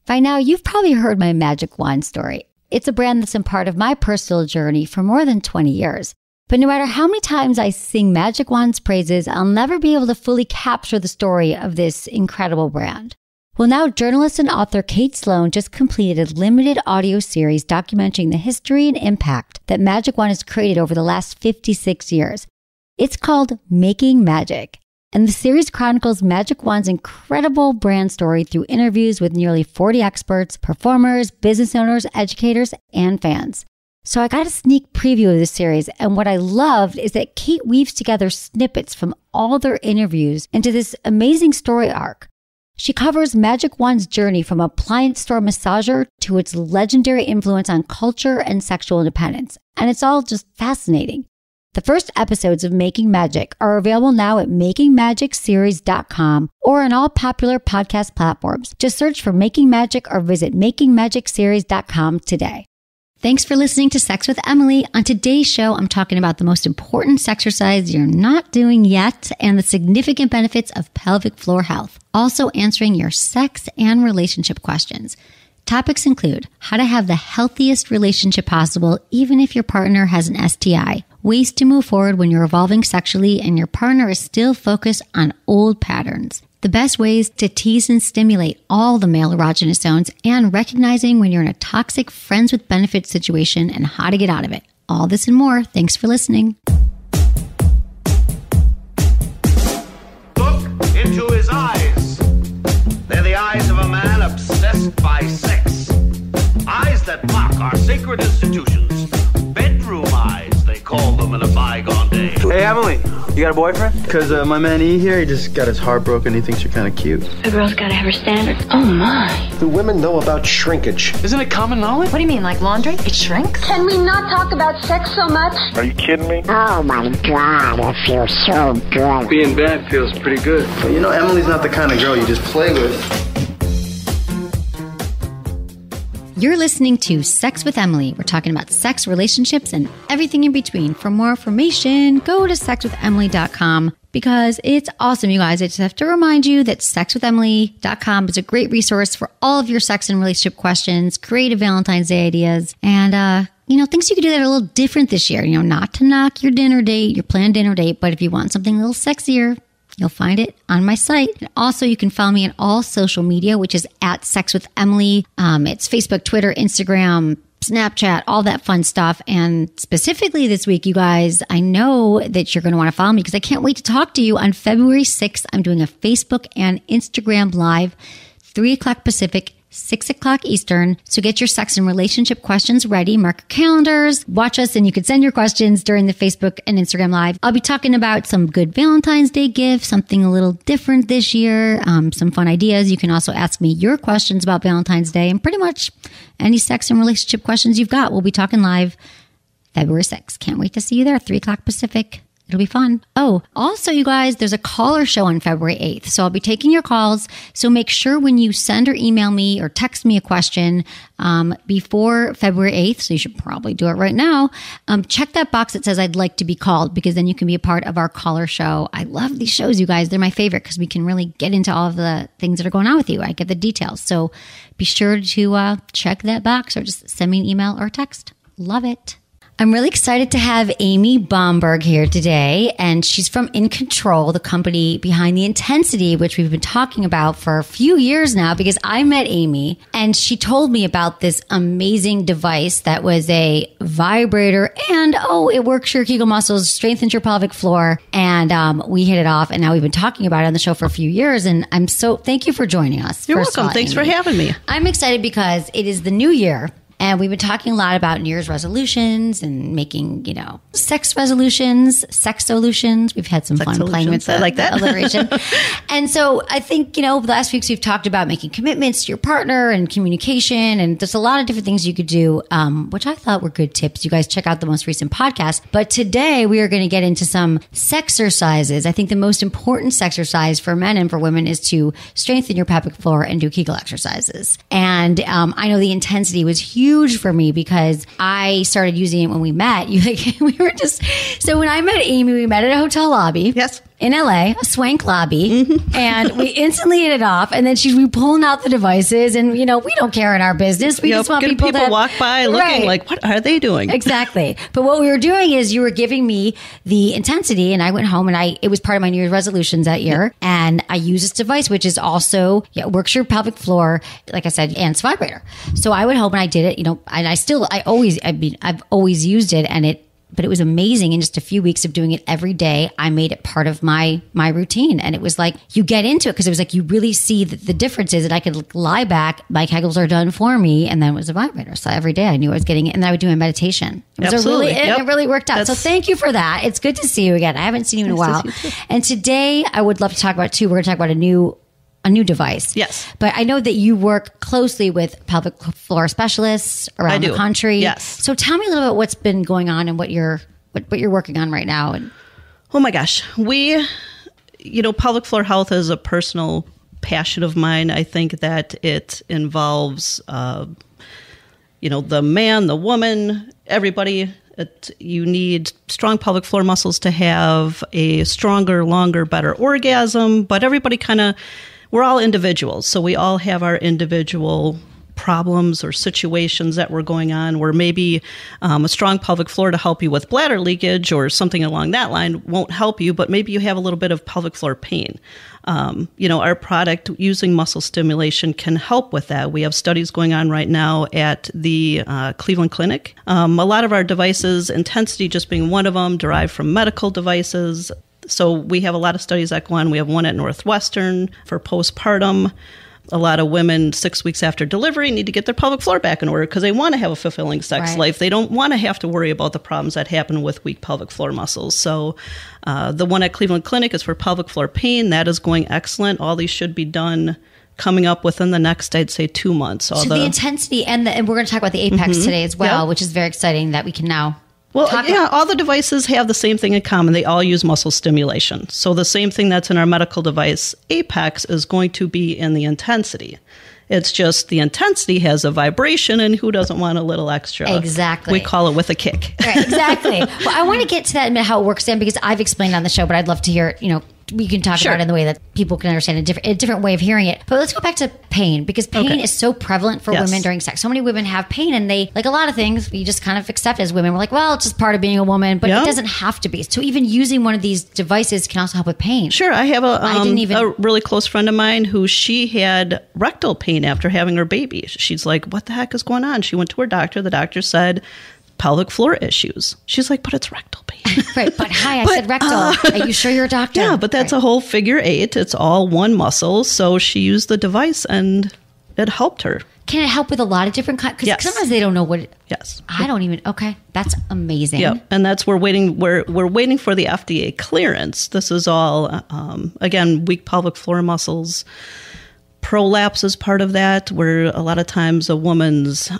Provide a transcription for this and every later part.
By now, you've probably heard my magic wand story. It's a brand that's been part of my personal journey for more than 20 years. But no matter how many times I sing Magic Wand's praises, I'll never be able to fully capture the story of this incredible brand. Well, now journalist and author Kate Sloan just completed a limited audio series documenting the history and impact that Magic Wand has created over the last 56 years. It's called Making Magic. And the series chronicles Magic Wand's incredible brand story through interviews with nearly 40 experts, performers, business owners, educators, and fans. So I got a sneak preview of the series, and what I loved is that Kate weaves together snippets from all their interviews into this amazing story arc. She covers Magic Wand's journey from appliance store massager to its legendary influence on culture and sexual independence, and it's all just fascinating. The first episodes of Making Magic are available now at makingmagicseries.com or on all popular podcast platforms. Just search for Making Magic or visit makingmagicseries.com today. Thanks for listening to Sex with Emily. On today's show, I'm talking about the most important sexercise you're not doing yet and the significant benefits of pelvic floor health. Also answering your sex and relationship questions. Topics include how to have the healthiest relationship possible even if your partner has an STI, ways to move forward when you're evolving sexually and your partner is still focused on old patterns, the best ways to tease and stimulate all the male erogenous zones, and recognizing when you're in a toxic friends with benefits situation and how to get out of it. All this and more. Thanks for listening. Look into his eyes. They're the eyes of a man obsessed by sex. Eyes that mock our sacred institutions. Bedroom eyes, they call them in a bygone day. Hey, Emily, you got a boyfriend? Because my man E here, he just got his heart broken. He thinks you're kind of cute. A girl's got to have her standards. Oh, my. Do women know about shrinkage? Isn't it common knowledge? What do you mean, like laundry? It shrinks? Can we not talk about sex so much? Are you kidding me? Oh my God, it feels so good. Being bad feels pretty good. But you know, Emily's not the kind of girl you just play with. You're listening to Sex with Emily. We're talking about sex, relationships, and everything in between. For more information, go to sexwithemily.com because it's awesome, you guys. I just have to remind you that sexwithemily.com is a great resource for all of your sex and relationship questions, creative Valentine's Day ideas, and things you can do that are a little different this year. Not to knock your dinner date, your planned dinner date, but if you want something a little sexier, you'll find it on my site. And also, you can follow me on all social media, which is at Sex with Emily. It's Facebook, Twitter, Instagram, Snapchat, all that fun stuff. And specifically this week, you guys, I know that you're going to want to follow me because I can't wait to talk to you. On February 6th, I'm doing a Facebook and Instagram live, 3 o'clock Pacific, 6 o'clock Eastern. So get your sex and relationship questions ready. Mark your calendars. Watch us and you can send your questions during the Facebook and Instagram Live. I'll be talking about some good Valentine's Day gifts, something a little different this year, some fun ideas. You can also ask me your questions about Valentine's Day and pretty much any sex and relationship questions you've got. We'll be talking live February 6th. Can't wait to see you there, 3 o'clock Pacific. It'll be fun. Oh, also, you guys, there's a caller show on February 8th. So I'll be taking your calls. So make sure when you send or email me or text me a question before February 8th, so you should probably do it right now, check that box that says I'd like to be called because then you can be a part of our caller show. I love these shows, you guys. They're my favorite because we can really get into all of the things that are going on with you. I get the details. So be sure to check that box or just send me an email or text. Love it. I'm really excited to have Amy Bomberg here today, and she's from In Control, the company behind the Intensity, which we've been talking about for a few years now because I met Amy and she told me about this amazing device that was a vibrator and, it works your Kegel muscles, strengthens your pelvic floor, and we hit it off, and now we've been talking about it on the show for a few years, and thank you for joining us. You're welcome. Thanks for having me. I'm excited because it is the new year. And we've been talking a lot about New Year's resolutions and making, sex resolutions, sex solutions. We've had some fun playing with I like that alliteration. And so I think, the last few weeks we've talked about making commitments to your partner and communication. And there's a lot of different things you could do, which I thought were good tips. You guys check out the most recent podcast. But today we are going to get into some sexercises. I think the most important sexercise for men and for women is to strengthen your pelvic floor and do Kegel exercises. And I know the Intensity was huge for me because I started using it when we met. So when I met Amy, we met at a hotel lobby. Yes. in LA, a swank lobby, and we instantly hit it off. And then we pulling out the devices, and we don't care in our business. We just want people to walk by looking like, what are they doing? Exactly. But what we were doing is you were giving me the intensity, and I went home and it was part of my New Year's resolutions that year. And I use this device, which is also works your pelvic floor, like I said, and it's a vibrator. So I went home and I did it, and I've always used it, but it was amazing. In just a few weeks of doing it every day, I made it part of my routine. And it was like, you get into it because it was like, you really see the differences, and I could lie back, my Kegels are done for me. And then it was a vibrator. So every day I knew I was getting it, and then I would do my meditation. It really worked out. So thank you for that. It's good to see you again. I haven't seen you in a while. And today I would love to talk about too, we're going to talk about a new device. Yes. But I know that you work closely with pelvic floor specialists around the country. Yes. So tell me a little bit what's been going on and what you're working on right now. Oh my gosh. Pelvic floor health is a personal passion of mine. I think that it involves, the man, the woman, everybody. You need strong pelvic floor muscles to have a stronger, longer, better orgasm. But everybody we're all individuals. So we all have our individual problems or situations that were going on, where maybe a strong pelvic floor to help you with bladder leakage or something along that line won't help you, but maybe you have a little bit of pelvic floor pain. Our product using muscle stimulation can help with that. We have studies going on right now at the Cleveland Clinic. A lot of our devices, intensity just being one of them, derived from medical devices. So we have a lot of studies that go on. We have one at Northwestern for postpartum. A lot of women 6 weeks after delivery need to get their pelvic floor back in order because they want to have a fulfilling sex life. They don't want to have to worry about the problems that happen with weak pelvic floor muscles. So the one at Cleveland Clinic is for pelvic floor pain. That is going excellent. All these should be done coming up within the next, I'd say, 2 months. So the intensity and we're going to talk about the Apex today as well, which is very exciting that we can now. Well, all the devices have the same thing in common. They all use muscle stimulation. So the same thing that's in our medical device, Apex, is going to be in the intensity. It's just the intensity has a vibration, and who doesn't want a little extra? Exactly. We call it with a kick. Right, exactly. Well, I want to get to that in a minute, how it works then, because I've explained on the show, but I'd love to hear, we can talk about it in the way that people can understand a different way of hearing it. But let's go back to pain, because pain is so prevalent for women during sex. So many women have pain, and they, like a lot of things, we just kind of accept as women. We're like, well, it's just part of being a woman, but it doesn't have to be. So even using one of these devices can also help with pain. Sure. I have a really close friend of mine who she had rectal pain after having her baby. She's like, what the heck is going on? She went to her doctor. The doctor said, pelvic floor issues. She's like, but it's rectal pain. Right, but I said rectal. Are you sure you're a doctor? Yeah, but that's a whole figure 8. It's all one muscle. So she used the device and it helped her. Can it help with a lot of different kinds? Because sometimes they don't know what. Yes. I don't even. Okay, that's amazing. Yeah, and that's we're waiting. We're waiting for the FDA clearance. This is all again, weak pelvic floor muscles. Prolapse is part of that, where a lot of times a woman's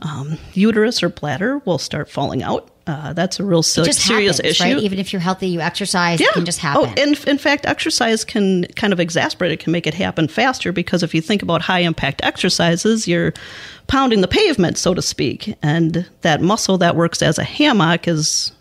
uterus or bladder will start falling out. That's a real serious issue. Right? Even if you're healthy, you exercise, it can just happen. Oh, in fact, exercise can kind of exacerbate it, can make it happen faster, because if you think about high impact exercises, you're pounding the pavement, so to speak. And that muscle that works as a hammock is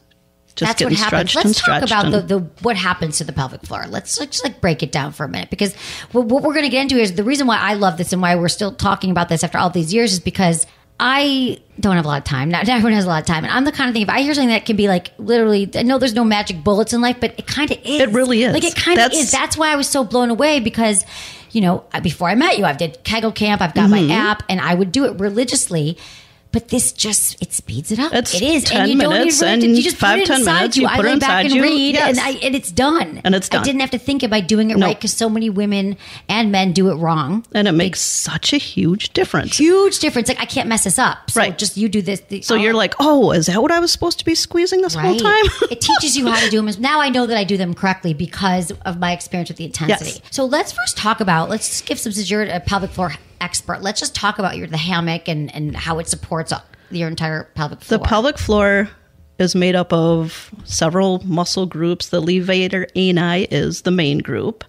just getting stretched and stretched. Let's talk about what happens to the pelvic floor. Let's just break it down for a minute, because what we're going to get into is the reason why I love this and why we're still talking about this after all these years is because I don't have a lot of time. Not everyone has a lot of time. And I'm the kind of thing, if I hear something that can be like literally, I know there's no magic bullets in life, but it kind of is. It really is. Like it kind of is. That's why I was so blown away, because, before I met you, I did Kegel camp, I've got my app, and I would do it religiously. But this it speeds it up. It is. 10 and you minutes don't even, and you just 5, put it 10 inside minutes. you. You I put it lay back inside and you. read, Yes. and it's done. And it's done. I didn't have to think about doing it right, because so many women and men do it wrong. And it makes such a huge difference. Huge difference. Like, I can't mess this up. So right. just you do this. So you're like, is that what I was supposed to be squeezing this whole time? It teaches you how to do them. Now I know that I do them correctly because of my experience with the intensity. Yes. So let's first talk about, let's give some, since you're a pelvic floor expert, let's just talk about the hammock and how it supports your entire pelvic floor. The pelvic floor is made up of several muscle groups. The levator ani is the main group.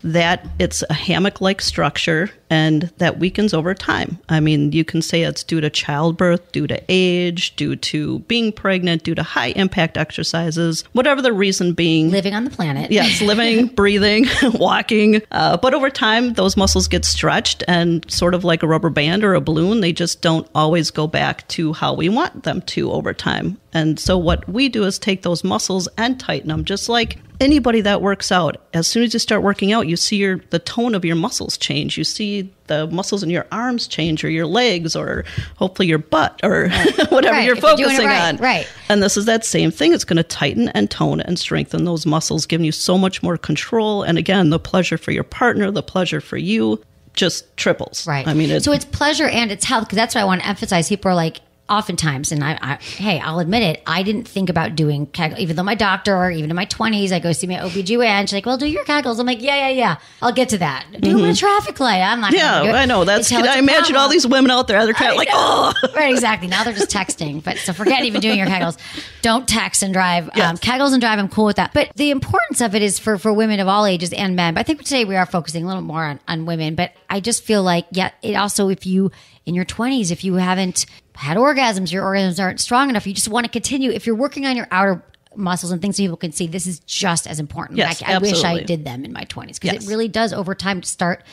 that it's a hammock-like structure and that weakens over time. I mean, you can say it's due to childbirth, due to age, due to being pregnant, due to high impact exercises, whatever the reason being. Living on the planet. Yes, living, breathing, walking. But over time, those muscles get stretched, and sort of like a rubber band or a balloon, they just don't always go back to how we want them to over time. And so what we do is take those muscles and tighten them, just like anybody that works out. As soon as you start working out, you see the tone of your muscles change. You see the muscles in your arms change, or your legs, or hopefully your butt, or whatever you're focusing on. Right. And this is that same thing. It's going to tighten and tone and strengthen those muscles, giving you so much more control. And again, the pleasure for your partner, the pleasure for you, just triples. Right. I mean, so it's pleasure and it's health, because that's what I want to emphasize. People are like, oftentimes, and hey, I'll admit it, I didn't think about doing Kegel, even though my doctor, or even in my 20s, I go see my OBGYN. She's like, well, do your Kegels. I'm like, yeah. I'll get to that. Do them in a traffic light. I'm not going to do it. I know. I imagine all these women out there, they're kind of like, oh. Right, exactly. Now they're just texting. But so forget even doing your Kegels. Don't text and drive. Yes. Kegels and drive, I'm cool with that. But the importance of it is for women of all ages and men. But I think today we are focusing a little more on women. But I just feel like, it also, if you, in your 20s, if you haven't had orgasms, your orgasms aren't strong enough, you just want to continue. If you're working on your outer muscles and things that people can see, this is just as important. Yes, I wish I did them in my 20s, because it really does over time to start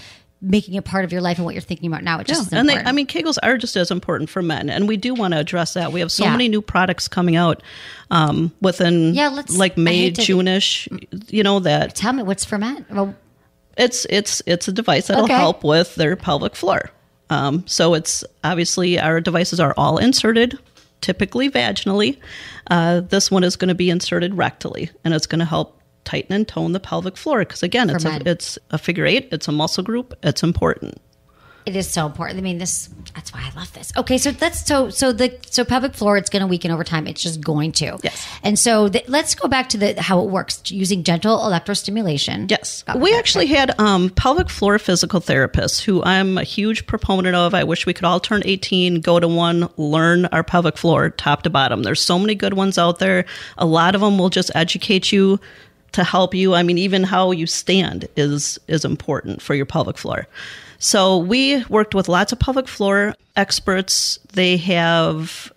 making it part of your life and what you're thinking about now. It's just and important. Kegels are just as important for men, and we do want to address that. We have so many new products coming out within like May, June-ish, that. Tell me, what's for men? Well, it's a device that'll help with their pelvic floor. So it's obviously our devices are all inserted, typically vaginally. This one is going to be inserted rectally, and it's going to help tighten and tone the pelvic floor. Because again, it's a figure eight. It's a muscle group. It's important. It is so important. I mean, that's why I love this. Okay, so so pelvic floor, it's going to weaken over time. It's just going to. Yes. And so let's go back to how it works using gentle electrostimulation. Yes. We actually had pelvic floor physical therapists who I'm a huge proponent of. I wish we could all turn 18, go to one, learn our pelvic floor top to bottom. There's so many good ones out there. A lot of them will just educate you to help you. I mean, even how you stand is important for your pelvic floor. So we worked with lots of pelvic floor experts. They have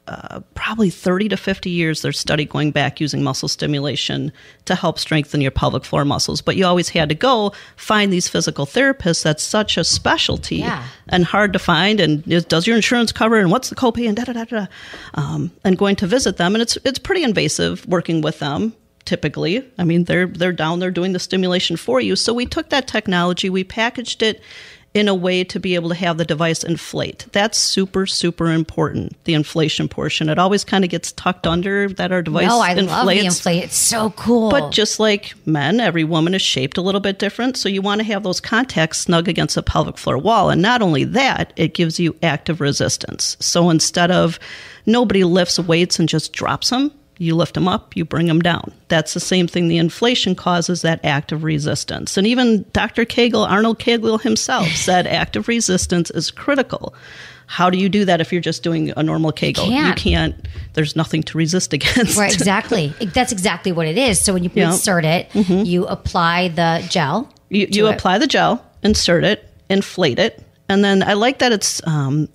probably 30 to 50 years their study going back using muscle stimulation to help strengthen your pelvic floor muscles. But you always had to go find these physical therapists. That's such a specialty and hard to find. And does your insurance cover? And what's the copay? And and going to visit them. And it's pretty invasive working with them. Typically, I mean, they're down there doing the stimulation for you. So we took that technology, we packaged it in a way to be able to have the device inflate. That's super, super important, the inflation portion. It always kind of gets tucked under that our device inflates. Love the inflate. It's so cool. But just like men, every woman is shaped a little bit different. So you want to have those contacts snug against the pelvic floor wall. And not only that, it gives you active resistance. So instead of nobody lifts weights and just drops them, you lift them up, you bring them down. That's the same thing. The inflation causes that active resistance. And even Dr. Kegel, Arnold Kegel himself, said active resistance is critical. How do you do that if you're just doing a normal Kegel? You can't. There's nothing to resist against. Right, exactly. That's exactly what it is. So when you insert it, you apply the gel. You apply the gel, insert it, inflate it. And then I like that it's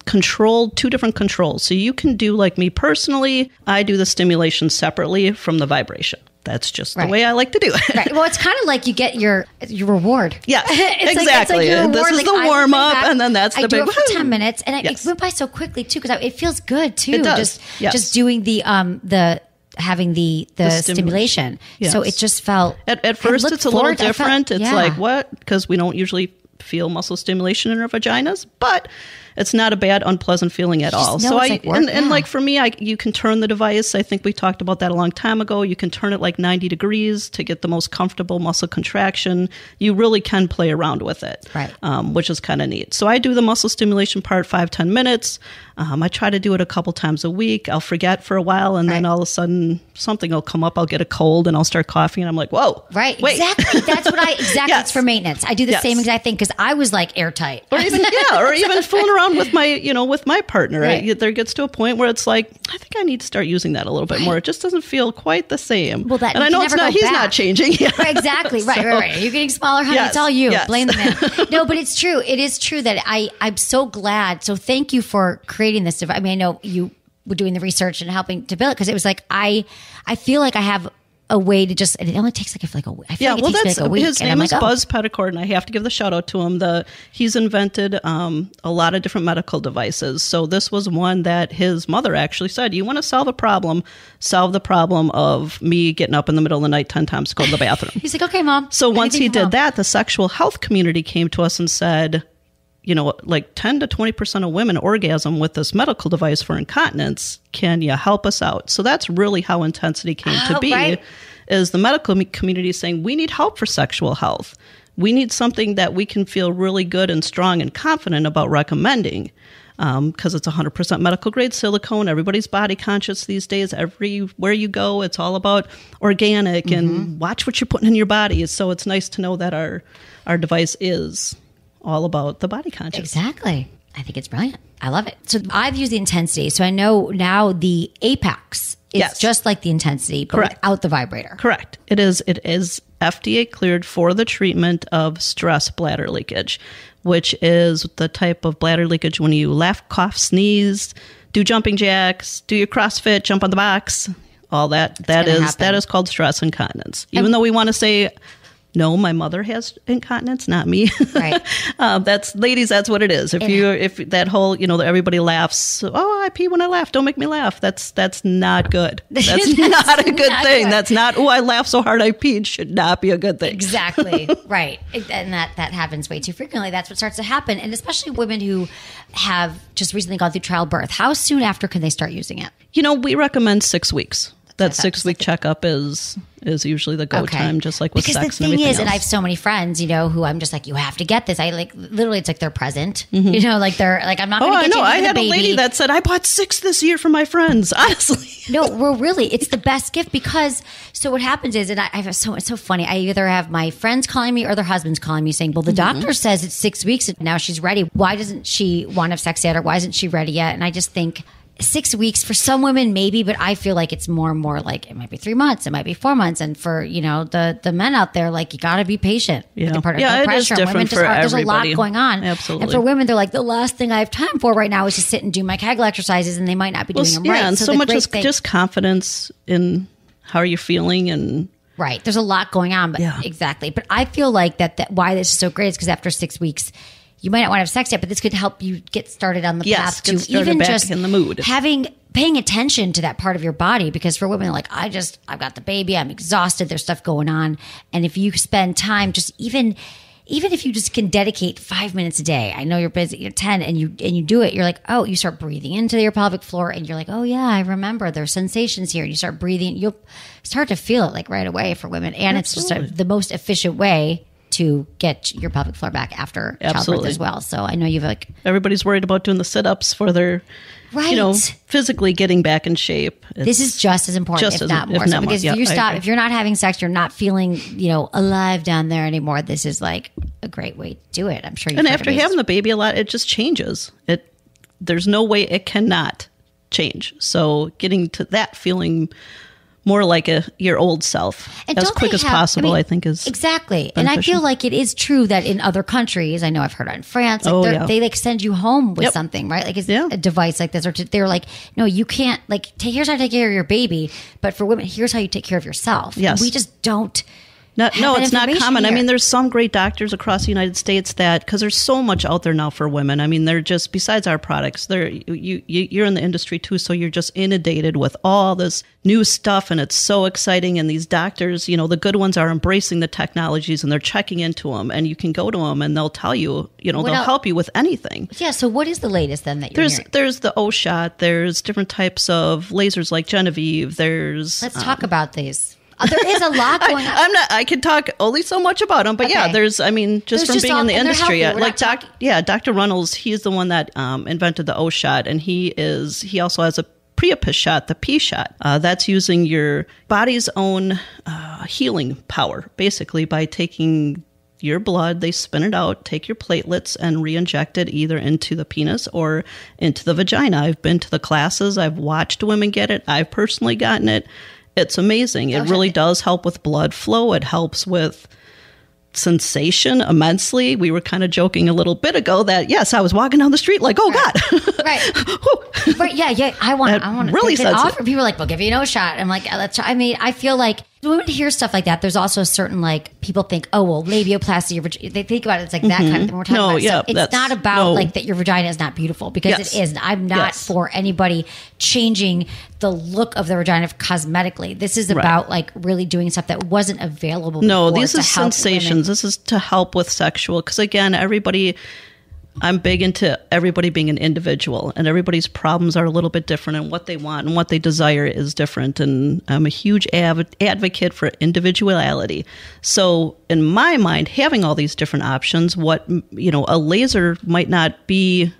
controlled, 2 different controls. So you can do, like me personally, I do the stimulation separately from the vibration. That's just the way I like to do it. Right. Well, it's kind of like you get your reward. Yeah, exactly. Like this is the warm up, and then that's the big. I do it for 10 minutes, and it went by so quickly too, because it feels good too. It does. Just doing the having the stimulation. Yes. So it just felt at first it's a little different. It's like what, because we don't usually feel muscle stimulation in our vaginas, but it's not a bad, unpleasant feeling at all. So like for me, you can turn the device. I think we talked about that a long time ago. You can turn it like 90 degrees to get the most comfortable muscle contraction. You really can play around with it, right? Which is kind of neat. So I do the muscle stimulation part 5-10 minutes. I try to do it a couple times a week. I'll forget for a while, and then all of a sudden something will come up. I'll get a cold, and I'll start coughing, and I'm like, "Whoa!" Right? Wait. Exactly. That's what It's for maintenance. I do the same exact thing because I was like airtight, or even fooling around around with my partner. Right. There gets to a point where it's like, I think I need to start using that a little bit more. It just doesn't feel quite the same. Well, and I know it's not. He's not changing. Yeah. Right, exactly. Right. You're getting smaller, honey. Yes, it's all you. yes. Blame the man. No, but it's true. It is true that I'm so glad. So thank you for creating this. I mean, I know you were doing the research and helping to build it because it was like I feel like I have a way to just, and it only takes like a week. I feel like it takes like a week. His name is Buzz Petticord, and I have to give the shout out to him. He's invented a lot of different medical devices. So this was one that his mother actually said, you want to solve the problem of me getting up in the middle of the night 10 times to go to the bathroom. He's like, okay, Mom. So once he did that, the sexual health community came to us and said, like 10 to 20% of women orgasm with this medical device for incontinence. Can you help us out? So that's really how Intensity came to be, right. Is the medical community saying, we need help for sexual health. We need something that we can feel really good and strong and confident about recommending. Because it's 100% medical grade silicone. Everybody's body conscious these days. Everywhere you go, it's all about organic and watch what you're putting in your body. So it's nice to know that our device is all about the body conscious. Exactly. I think it's brilliant. I love it. So I've used the Intensity. So I know now the Apex is just like the Intensity, but without the vibrator. Correct. It is FDA cleared for the treatment of stress bladder leakage, which is the type of bladder leakage when you laugh, cough, sneeze, do jumping jacks, do your CrossFit, jump on the box, all that. That is called stress incontinence. Even though we want to say, no, my mother has incontinence, not me. Right. That's what it is. If that whole, everybody laughs. Oh, I pee when I laugh. Don't make me laugh. That's not good. That's not a good thing. Good. That's not, I laughed so hard I peed. Should not be a good thing. Exactly. Right. And that happens way too frequently. That's what starts to happen. And especially women who have just recently gone through childbirth. How soon after can they start using it? We recommend 6 weeks. That 6-week checkup is usually the go time, just like with sex and everything else. Because the thing is, and I have so many friends, who I'm just like, you have to get this. I literally, it's like they're present. Like they're like, I'm not going to get you the baby. I had a lady that said, I bought 6 this year for my friends, honestly. No, well, really, it's the best gift because, so what happens is, and it's so funny, I either have my friends calling me or their husbands calling me saying, well, the doctor says it's 6 weeks and now she's ready. Why doesn't she want to have sex yet? Or why isn't she ready yet? And I just think, 6 weeks for some women, maybe, but I feel like it's more and more like it might be 3 months, it might be 4 months. And for, the men out there, like you got to be patient. Yeah. No it is different for everybody. There's a lot going on. Absolutely. And for women, they're like, the last thing I have time for right now is to sit and do my Kegel exercises and they might not be doing them right. And so much is just confidence in how you're feeling and. Right. There's a lot going on, but exactly. But I feel like that why this is so great is because after 6 weeks, you might not want to have sex yet, but this could help you get started on the path to even back just in the mood. Paying attention to that part of your body. Because for women, like I've got the baby, I'm exhausted, there's stuff going on. And if you spend time, just even if you just can dedicate 5 minutes a day, I know you're busy, you're 10 and you do it, you're like, oh, you start breathing into your pelvic floor and you're like, oh yeah, I remember there's sensations here. And you start breathing, you'll start to feel it like right away for women. And Absolutely. It's just the most efficient way to get your pelvic floor back after childbirth as well. So I know you've everybody's worried about doing the sit-ups for their, physically getting back in shape. This is just as important, if not more. Because if you're not having sex, you're not feeling, alive down there anymore. This is like a great way to do it. I'm sure And after having the baby a lot, it just changes. There's no way it cannot change. So getting to that feeling more like your old self as quick as possible, I think is exactly. beneficial. And I feel like it is true that in other countries, I know I've heard it in France, they send you home with something, right? Like a device like this, or they're like, no, you can't. Like, here's how to take care of your baby, but for women, here's how you take care of yourself. Yes, and we just don't. No, it's not common. Here. I mean, there's some great doctors across the United States because there's so much out there now for women. I mean, they're just, besides our products, you're in the industry too, so you're just inundated with all this new stuff, and it's so exciting. And these doctors, the good ones are embracing the technologies and they're checking into them, and you can go to them and they'll tell you, they'll help you with anything. Yeah. So what is the latest then that you're hearing? There's the O-shot. There's different types of lasers like Genevieve. Let's talk about these. There is a lot going on. I can talk only so much about them, but there's from being in the industry, Dr. Runnels, he's the one that invented the O-shot, and he also has a Priapus shot, the P shot. That's using your body's own healing power, basically by taking your blood, they spin it out, take your platelets, and re-inject it either into the penis or into the vagina. I've been to the classes. I've watched women get it. I've personally gotten it. It's amazing. It really does help with blood flow. It helps with sensation immensely. We were kind of joking a little bit ago that, yes, I was walking down the street like, oh, God. Right. But yeah. I want to really take it off. People are like, we'll give you no shot. I'm like, let's try. I mean, I feel like when we hear stuff like that, there's also a certain, like, people think, oh, well, labioplasty, they think about it, it's like that kind of thing we're talking about. So it's not about like that your vagina is not beautiful, because it is. I'm not for anybody changing the look of the vagina cosmetically. This is about like really doing stuff that wasn't available before. No, these are sensations. Women. This is to help with sexual, because again, I'm big into everybody being an individual, and everybody's problems are a little bit different, and what they want and what they desire is different. And I'm a huge advocate for individuality. So in my mind, having all these different options, a laser might not be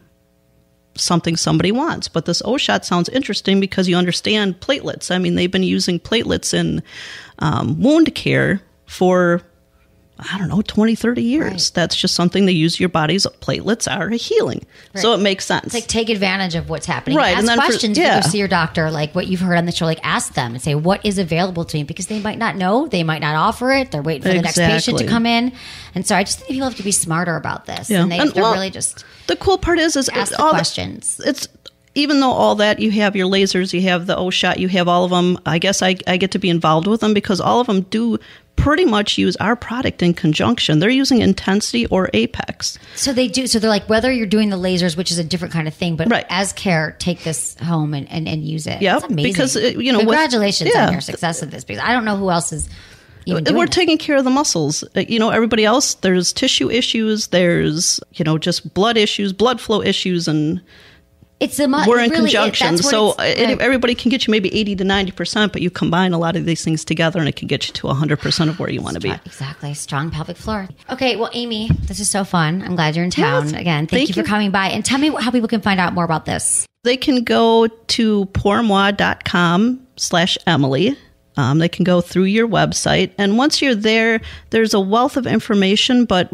something somebody wants, but this O-shot sounds interesting because you understand platelets. I mean, they've been using platelets in wound care for 20, 30 years. Right. That's just something they use. Your body's platelets are a healing. Right. So it makes sense. It's like take advantage of what's happening. Right. Ask questions when you see your doctor, like what you've heard on the show, like ask them and say, what is available to me? Because they might not know. They might not offer it. They're waiting for the next patient to come in. And so I just think people have to be smarter about this. Yeah. And they're really just... The cool part is ask the questions. It's... Even though all that, you have your lasers, you have the O-shot, you have all of them, I guess I get to be involved with them because all of them do pretty much use our product in conjunction. They're using Intensity or Apex. So they do. So they're like, whether you're doing the lasers, which is a different kind of thing, but as care, take this home and use it. Yeah, it's amazing. Because, congratulations on your success of this, because I don't know who else is even doing We're taking care of the muscles. Everybody else, there's tissue issues, there's, just blood issues, blood flow issues, and... we're in conjunction, so everybody can get you maybe 80 to 90%, but you combine a lot of these things together and it can get you to 100% of where you want to be. Exactly. Strong pelvic floor. Okay, well, Amy, this is so fun. I'm glad you're in town. Again, thank you for coming by. And tell me how people can find out more about this. They can go to pourmoi.com/Emily. They can go through your website, and once you're there, there's a wealth of information, but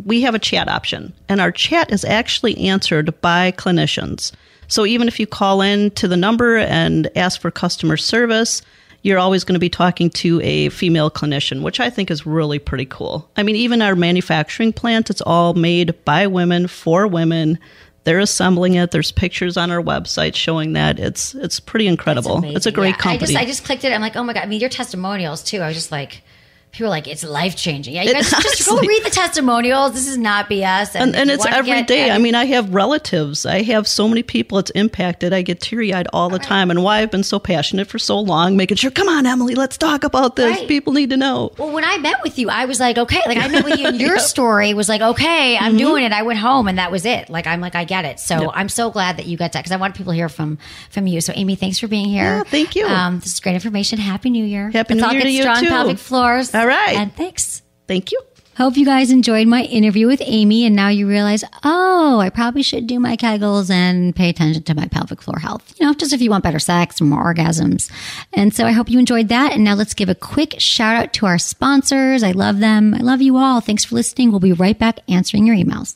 we have a chat option, and our chat is actually answered by clinicians. So even if you call in to the number and ask for customer service, you're always going to be talking to a female clinician, which I think is really pretty cool. I mean, even our manufacturing plant, it's all made by women for women. They're assembling it. There's pictures on our website showing that. It's pretty incredible. It's a great company. I just clicked it. I'm like, oh my God. I mean, your testimonials too. I was just like, people are like, it's life-changing. Yeah, you guys just go read the testimonials. This is not BS. And it's every day. I mean, I have relatives. I have so many people it's impacted. I get teary-eyed all the time. And why I've been so passionate for so long, making sure, come on, Emily, let's talk about this. Right. People need to know. Well, when I met with you, I was like, okay. Like, I met with you and your story was like, okay, I'm doing it. I went home and that was it. Like, I'm like, I get it. So I'm so glad that you got that, because I want people to hear from you. So, Amy, thanks for being here. Yeah, thank you. This is great information. Happy New Year. Happy New Year to you, strong too. Pelvic floors. All right. And thanks. Thank you. Hope you guys enjoyed my interview with Amy, and now you realize, I probably should do my Kegels and pay attention to my pelvic floor health. Just if you want better sex, more orgasms. And so I hope you enjoyed that. And now let's give a quick shout out to our sponsors. I love them. I love you all. Thanks for listening. We'll be right back answering your emails.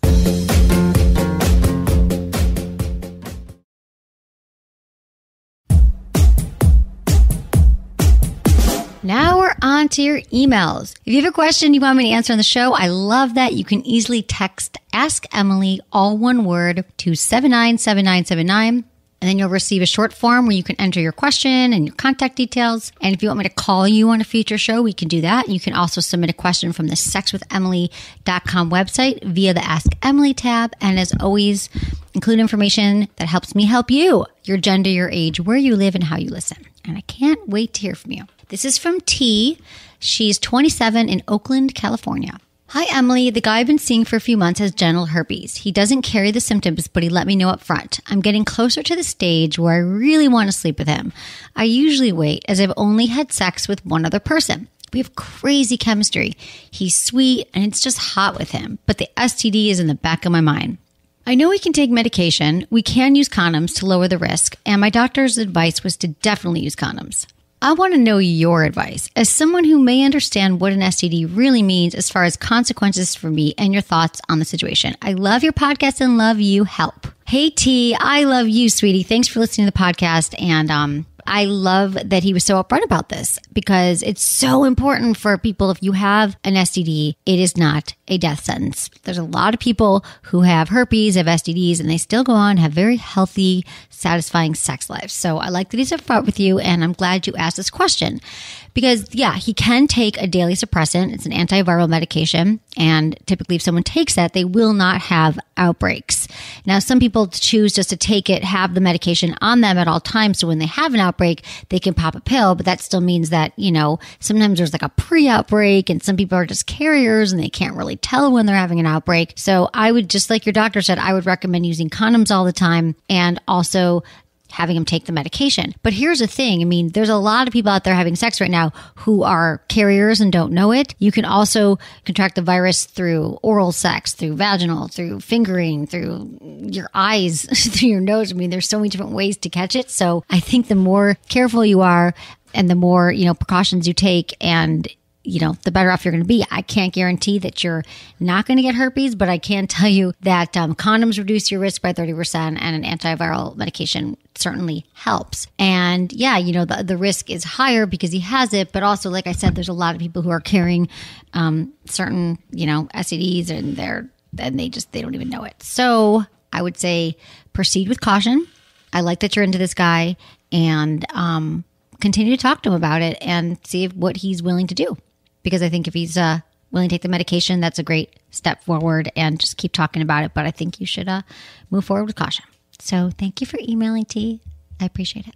Now we're on to your emails. If you have a question you want me to answer on the show, I love that. You can easily text Ask Emily, all one word, to 797979. And then you'll receive a short form where you can enter your question and your contact details. And if you want me to call you on a future show, we can do that. You can also submit a question from the sexwithemily.com website via the Ask Emily tab. And as always, include information that helps me help you, your gender, your age, where you live, and how you listen. And I can't wait to hear from you. This is from T. She's 27 in Oakland, California. Hi, Emily. The guy I've been seeing for a few months has genital herpes. He doesn't carry the symptoms, but he let me know up front. I'm getting closer to the stage where I really want to sleep with him. I usually wait, as I've only had sex with one other person. We have crazy chemistry. He's sweet, and it's just hot with him. But the STD is in the back of my mind. I know we can take medication. We can use condoms to lower the risk, and my doctor's advice was to definitely use condoms. I want to know your advice as someone who may understand what an STD really means as far as consequences for me and your thoughts on the situation. I love your podcast and love you. Help. Hey, T, I love you, sweetie. Thanks for listening to the podcast. And I love that he was so upfront about this because it's so important for people. If you have an STD, it is not a death sentence. There's a lot of people who have herpes, have STDs, and they still go on and have very healthy, satisfying sex lives. So I like that he's upfront with you, and I'm glad you asked this question. Because, yeah, he can take a daily suppressant. It's an antiviral medication. And typically, if someone takes that, they will not have outbreaks. Now, some people choose just to take it, have the medication on them at all times. So when they have an outbreak, they can pop a pill. But that still means that, sometimes there's like a pre-outbreak and some people are just carriers and they can't really tell when they're having an outbreak. So I would, just like your doctor said, I would recommend using condoms all the time and also having them take the medication. But here's the thing. I mean, there's a lot of people out there having sex right now who are carriers and don't know it. You can also contract the virus through oral sex, through vaginal, through fingering, through your eyes, through your nose. I mean, there's so many different ways to catch it. So I think the more careful you are and the more, precautions you take and the better off you're going to be. I can't guarantee that you're not going to get herpes, but I can tell you that condoms reduce your risk by 30% and an antiviral medication certainly helps. And yeah, the risk is higher because he has it, but also, like I said, there's a lot of people who are carrying certain, STDs and they don't even know it. So I would say proceed with caution. I like that you're into this guy and continue to talk to him about it and see what he's willing to do. Because I think if he's willing to take the medication, that's a great step forward, and just keep talking about it. But I think you should move forward with caution. So thank you for emailing, T. I appreciate it.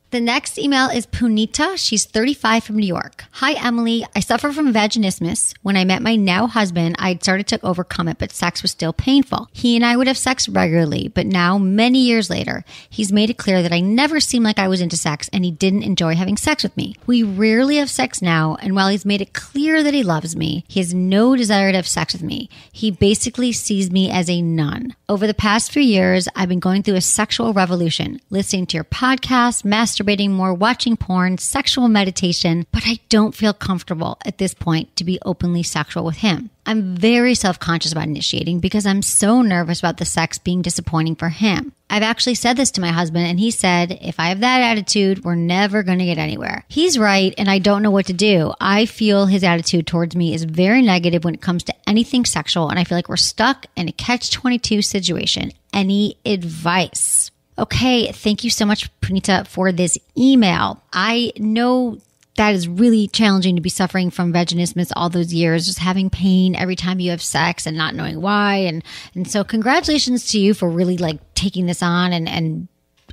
The next email is Punita. She's 35 from New York. Hi, Emily. I suffer from vaginismus. When I met my now husband, I had started to overcome it, but sex was still painful. He and I would have sex regularly, but now, many years later, he's made it clear that I never seemed like I was into sex and he didn't enjoy having sex with me. We rarely have sex now, and while he's made it clear that he loves me, he has no desire to have sex with me. He basically sees me as a nun. Over the past few years, I've been going through a sexual revolution, listening to your podcast, masturbating more, watching porn, sexual meditation, but I don't feel comfortable at this point to be openly sexual with him. I'm very self-conscious about initiating because I'm so nervous about the sex being disappointing for him. I've actually said this to my husband, and he said, if I have that attitude, we're never going to get anywhere. He's right, and I don't know what to do. I feel his attitude towards me is very negative when it comes to anything sexual, and I feel like we're stuck in a catch-22 situation. Any advice? Okay, thank you so much, Punita, for this email. I know that is really challenging to be suffering from vaginismus all those years, just having pain every time you have sex and not knowing why. And so congratulations to you for really taking this on and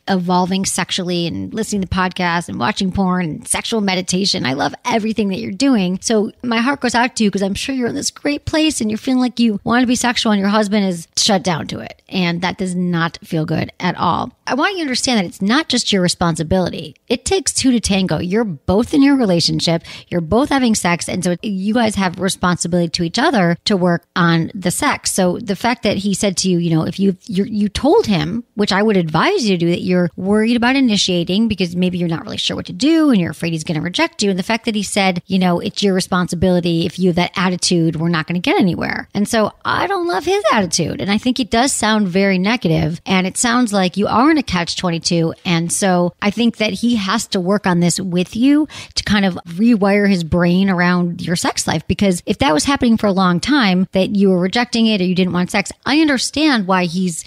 evolving sexually and listening to podcasts and watching porn and sexual meditation. I love everything that you're doing. So my heart goes out to you because I'm sure you're in this great place and you're feeling like you want to be sexual and your husband is shut down to it. And that does not feel good at all. I want you to understand that it's not just your responsibility. It takes two to tango. You're both in your relationship. You're both having sex. And so you guys have responsibility to each other to work on the sex. So the fact that he said to you, if you told him, which I would advise you to do, that you're worried about initiating because maybe you're not really sure what to do and you're afraid he's going to reject you. And the fact that he said, it's your responsibility. If you have that attitude, we're not going to get anywhere. And so I don't love his attitude. And I think it does sound very negative. And it sounds like you are in a catch-22. And so I think that he has to work on this with you to kind of rewire his brain around your sex life. Because if that was happening for a long time, that you were rejecting it or you didn't want sex, I understand why he's,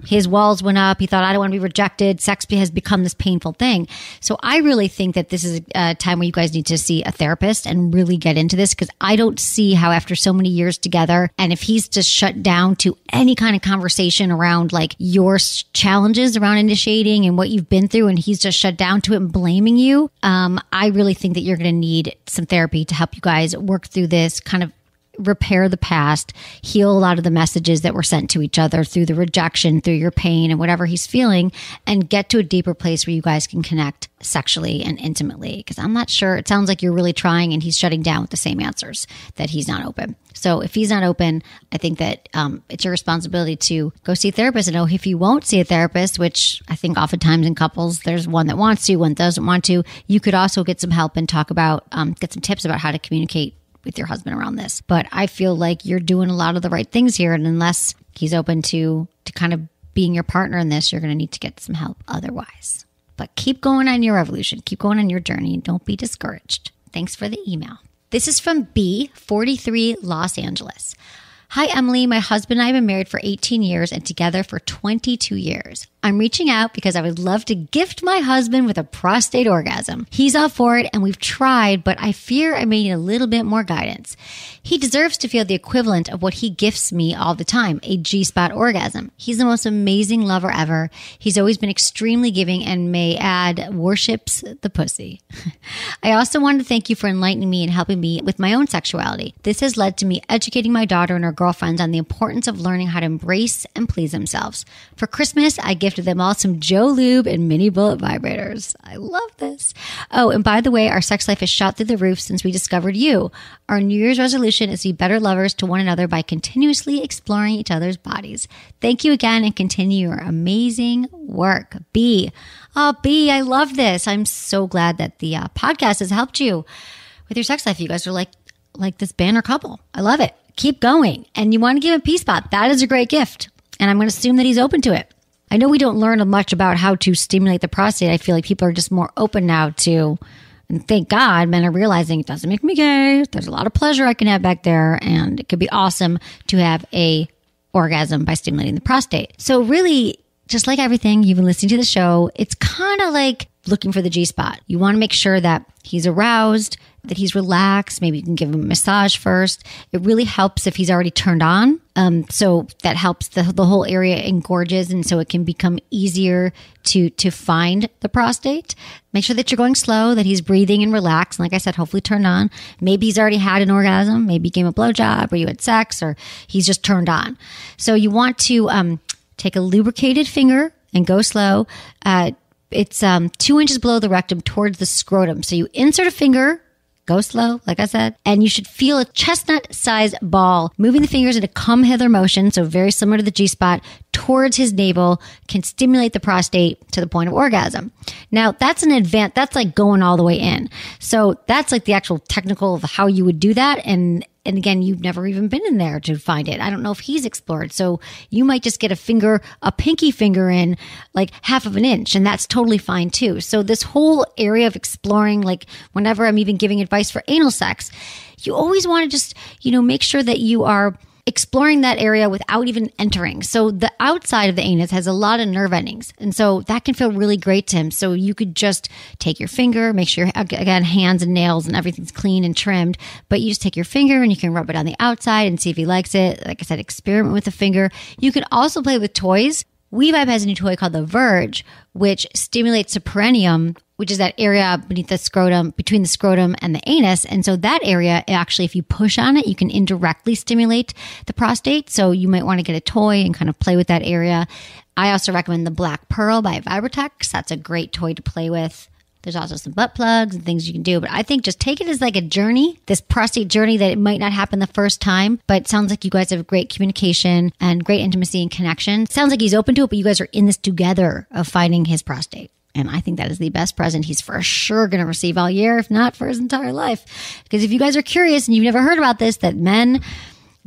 his walls went up. He thought, I don't want to be rejected. Sex has become this painful thing. So I really think that this is a time where you guys need to see a therapist and really get into this, because I don't see how after so many years together, and if he's just shut down to any kind of conversation around your challenges around initiating and what you've been through, and he's just shut down to it and blaming you, I really think that you're going to need some therapy to help you guys work through this, kind of repair the past, heal a lot of the messages that were sent to each other through the rejection, through your pain and whatever he's feeling, and get to a deeper place where you guys can connect sexually and intimately. Because I'm not sure, it sounds like you're really trying and he's shutting down with the same answers, that he's not open. So if he's not open, I think that it's your responsibility to go see a therapist. And know if you won't see a therapist, which I think oftentimes in couples, there's one that wants to, one doesn't want to, you could also get some help and talk about, get some tips about how to communicate with your husband around this. But I feel like you're doing a lot of the right things here. And unless he's open to kind of being your partner in this, you're going to need to get some help otherwise. But keep going on your evolution. Keep going on your journey and don't be discouraged. Thanks for the email. This is from B, 43, Los Angeles. Hi, Emily. My husband and I have been married for 18 years and together for 22 years. I'm reaching out because I would love to gift my husband with a prostate orgasm. He's all for it and we've tried, but I fear I may need a little bit more guidance. He deserves to feel the equivalent of what he gifts me all the time, a G-spot orgasm. He's the most amazing lover ever. He's always been extremely giving and may add worships the pussy. I also wanted to thank you for enlightening me and helping me with my own sexuality. This has led to me educating my daughter and her girlfriends on the importance of learning how to embrace and please themselves. For Christmas, I gifted them all some Joe Lube and mini bullet vibrators. I love this. Oh, and by the way, our sex life has shot through the roof since we discovered you. Our New Year's resolution is to be better lovers to one another by continuously exploring each other's bodies. Thank you again and continue your amazing work. B. Oh, B, I love this. I'm so glad that the podcast has helped you with your sex life. You guys are like this banner couple. I love it. Keep going. And you want to give him a P-spot. That is a great gift. And I'm going to assume that he's open to it. I know we don't learn much about how to stimulate the prostate. I feel like people are just more open now to, and thank God, men are realizing it doesn't make me gay. There's a lot of pleasure I can have back there. And it could be awesome to have a orgasm by stimulating the prostate. So really, just like everything, you've been listening to the show, it's kind of like looking for the G-spot. You want to make sure that he's aroused, that he's relaxed. Maybe you can give him a massage first. It really helps if he's already turned on. So that helps the whole area engorges, and so it can become easier to find the prostate. Make sure that you're going slow, that he's breathing and relaxed. And like I said, hopefully turned on. Maybe he's already had an orgasm. Maybe you gave him a blowjob, or you had sex, or he's just turned on. So you want to take a lubricated finger and go slow. It's 2 inches below the rectum towards the scrotum. So you insert a finger, go slow, like I said, and you should feel a chestnut-sized ball moving the fingers in a come-hither motion, so very similar to the G-spot, towards his navel, can stimulate the prostate to the point of orgasm. Now, that's like going all the way in. So that's like the actual technical of how you would do that. And again, you've never even been in there to find it. I don't know if he's explored. So you might just get a pinky finger in like half of an inch, and that's totally fine too. So this whole area of exploring, like whenever I'm even giving advice for anal sex, you always want to just, make sure that you are exploring that area without even entering. So the outside of the anus has a lot of nerve endings. And so that can feel really great to him. So you could just take your finger, make sure, again, hands and nails and everything's clean and trimmed. But you just take your finger and you can rub it on the outside and see if he likes it. Like I said, experiment with the finger. You can also play with toys. WeVibe has a new toy called the Verge, which stimulates the perineum, which is that area beneath the scrotum, between the scrotum and the anus. And so that area, actually, if you push on it, you can indirectly stimulate the prostate. So you might want to get a toy and kind of play with that area. I also recommend the Black Pearl by Vibratex. That's a great toy to play with. There's also some butt plugs and things you can do. But I think just take it as like a journey, this prostate journey, that it might not happen the first time. But it sounds like you guys have great communication and great intimacy and connection. Sounds like he's open to it, but you guys are in this together of finding his prostate. And I think that is the best present he's for sure going to receive all year, if not for his entire life. Because if you guys are curious and you've never heard about this, that men,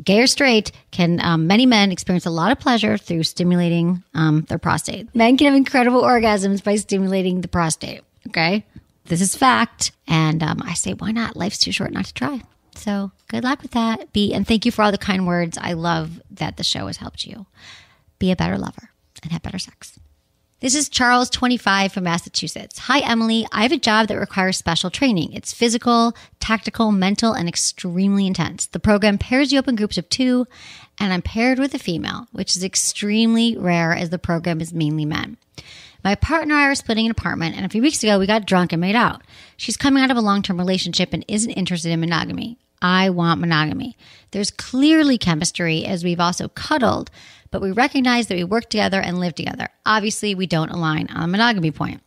gay or straight, many men experience a lot of pleasure through stimulating their prostate. Men can have incredible orgasms by stimulating the prostate. Okay? This is fact. And I say, why not? Life's too short not to try. So good luck with that. And thank you for all the kind words. I love that the show has helped you be a better lover and have better sex. This is Charles, 25, from Massachusetts. Hi, Emily. I have a job that requires special training. It's physical, tactical, mental, and extremely intense. The program pairs you up in groups of 2, and I'm paired with a female, which is extremely rare as the program is mainly men. My partner and I are splitting an apartment, and a few weeks ago we got drunk and made out. She's coming out of a long-term relationship and isn't interested in monogamy. I want monogamy. There's clearly chemistry as we've also cuddled, but we recognize that we work together and live together. Obviously, we don't align on the monogamy point.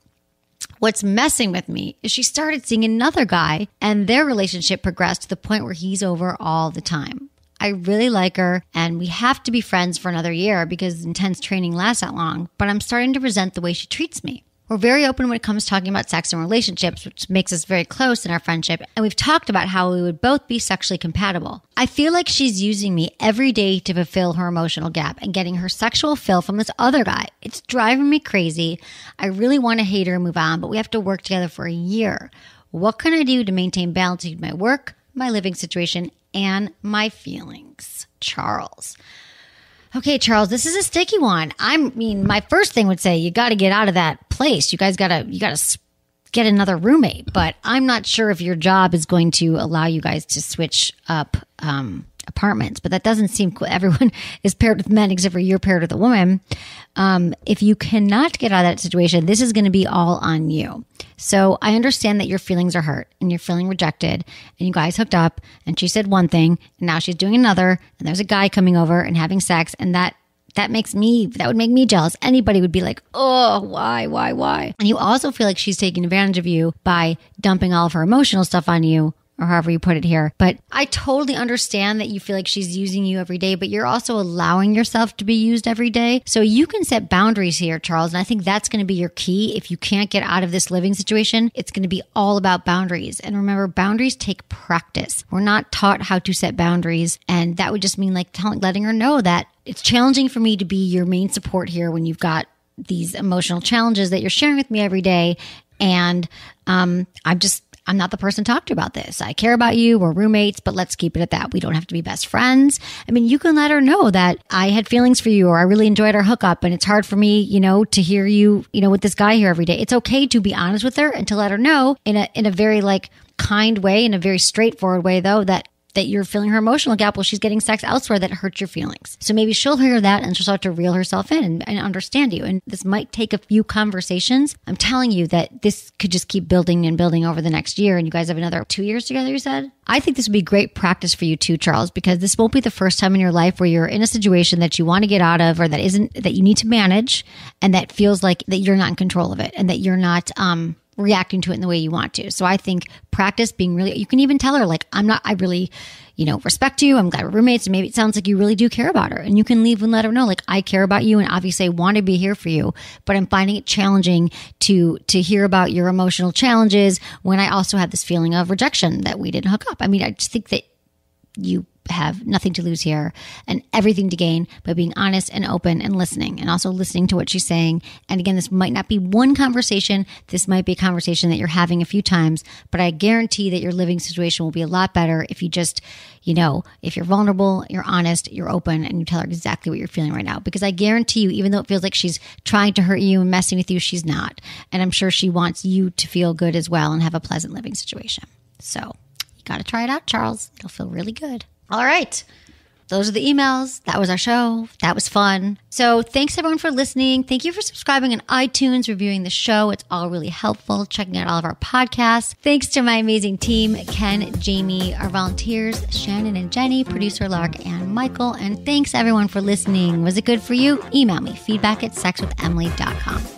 What's messing with me is she started seeing another guy and their relationship progressed to the point where he's over all the time. I really like her and we have to be friends for another year because intense training lasts that long, but I'm starting to resent the way she treats me. We're very open when it comes to talking about sex and relationships, which makes us very close in our friendship, and we've talked about how we would both be sexually compatible. I feel like she's using me every day to fulfill her emotional gap and getting her sexual fill from this other guy. It's driving me crazy. I really want to hate her and move on, but we have to work together for a year. What can I do to maintain balance between my work, my living situation, and my feelings? Charles. Okay, Charles, this is a sticky one. I mean, my first thing would say you got to get out of that place. You guys got to get another roommate. But I'm not sure if your job is going to allow you guys to switch up apartments. But that doesn't seem cool. Everyone is paired with men except for you're paired with a woman. If you cannot get out of that situation, this is going to be all on you. So I understand that your feelings are hurt and you're feeling rejected and you guys hooked up and she said one thing and now she's doing another and there's a guy coming over and having sex and that would make me jealous. Anybody would be like, oh, why? And you also feel like she's taking advantage of you by dumping all of her emotional stuff on you, or however you put it here. But I totally understand that you feel like she's using you every day, but you're also allowing yourself to be used every day. So you can set boundaries here, Charles. And I think that's going to be your key. If you can't get out of this living situation, it's going to be all about boundaries. And remember, boundaries take practice. We're not taught how to set boundaries. And that would just mean like letting her know that it's challenging for me to be your main support here when you've got these emotional challenges that you're sharing with me every day. And I'm not the person to talk to about this. I care about you. We're roommates, but let's keep it at that. We don't have to be best friends. I mean, you can let her know that I had feelings for you or I really enjoyed our hookup and it's hard for me, to hear you, with this guy here every day. It's okay to be honest with her and to let her know in a very kind way, in a very straightforward way though, that you're feeling her emotional gap while she's getting sex elsewhere that hurts your feelings. So maybe she'll hear that and she'll start to reel herself in and understand you. And this might take a few conversations. I'm telling you that this could just keep building and building over the next year. And you guys have another 2 years together, you said? I think this would be great practice for you too, Charles, because this won't be the first time in your life where you're in a situation that you want to get out of or that you need to manage and that feels like that you're not in control of it and that you're not, reacting to it in the way you want to. So I think practice being really, you can even tell her I really, respect you. I'm glad we're roommates. And maybe it sounds like you really do care about her and you can leave and let her know, I care about you. And obviously I want to be here for you, but I'm finding it challenging to hear about your emotional challenges when I also have this feeling of rejection that we didn't hook up. I mean, I just think that you have nothing to lose here and everything to gain by being honest and open and listening and also listening to what she's saying. And again, this might not be one conversation. This might be a conversation that you're having a few times, but I guarantee that your living situation will be a lot better if you just, if you're vulnerable, you're honest, you're open, and you tell her exactly what you're feeling right now. Because I guarantee you, even though it feels like she's trying to hurt you and messing with you, she's not. And I'm sure she wants you to feel good as well and have a pleasant living situation. So you got to try it out, Charles. It'll feel really good. All right. Those are the emails. That was our show. That was fun. So thanks everyone for listening. Thank you for subscribing on iTunes, reviewing the show. It's all really helpful. Checking out all of our podcasts. Thanks to my amazing team, Ken, Jamie, our volunteers, Shannon and Jenny, producer Lark, and Michael. And thanks everyone for listening. Was it good for you? Email me, feedback@sexwithemily.com.